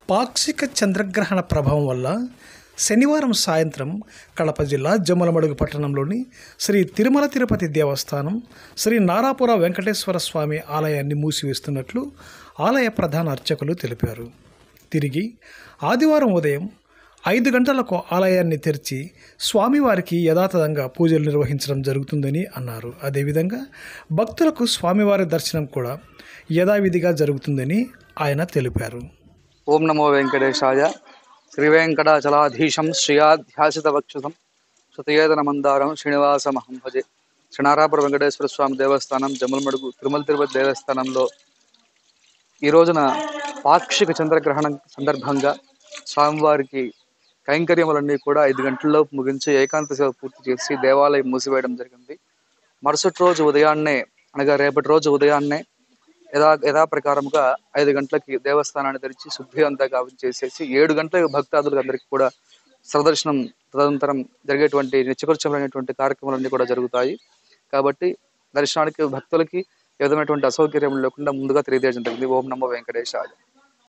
పాక్షిక చంద్రగ్రహణ ప్రభావం వల్ల శనివారం సాయంత్రం కడప జిల్లా జమ్మలమడుగు పట్టణంలోని శ్రీ తిరుమల తిరుపతి దేవస్థానం శ్రీ నారాపుర వెంకటేశ్వర స్వామి ఆలయాన్ని మూసివేస్తున్నట్లు ఆలయ ప్రధాన అర్చకులు తెలిపారు. తిరిగి ఆదివారం ఉదయం 5 గంటలకు ఆలయాన్ని తెరిచి స్వామివారికి యథాతథంగా పూజలు నిర్వహించడం జరుగుతుందని అన్నారు. అదేవిధంగా భక్తులకు స్వామివారి దర్శనం కూడా యథావిధిగా జరుగుతుందని ఆయన తెలిపారు. ఓం నమో వెంకటేశాయ. శ్రీ వెంకటాచలాధీశం శ్రియాధ్యాసిత వక్షసం శతయేతన మందారం శ్రీనివాసమహం భజే. శ్రీ నారాపుర వెంకటేశ్వర స్వామి దేవస్థానం జమ్మలమడుగు తిరుమల తిరుపతి దేవస్థానంలో ఈ రోజున పాక్షిక చంద్రగ్రహణం సందర్భంగా స్వామివారికి కైంకర్యములన్నీ కూడా 5 గంటల్లోపు ముగించి ఏకాంత సేవ పూర్తి చేసి దేవాలయం మూసివేయడం జరిగింది. మరుసటి రోజు ఉదయాన్నే అనగా రేపటి రోజు ఉదయాన్నే యథాప్రకారముగా 5 గంటలకి దేవస్థానాన్ని తెరిచి శుద్ధి అంతా కావం చేసేసి 7 గంటలకు భక్తాదులకు అందరికీ కూడా సర్వదర్శనం తదనంతరం జరిగేటువంటి నిత్యకృత్యమైనటువంటి కార్యక్రమాలన్నీ కూడా జరుగుతాయి. కాబట్టి దర్శనానికి భక్తులకి ఏ విధమైనటువంటి అసౌకర్యం లేకుండా ముందుగా తెలియజేయడం జరిగింది. ఓం నమో వెంకటేశాయ.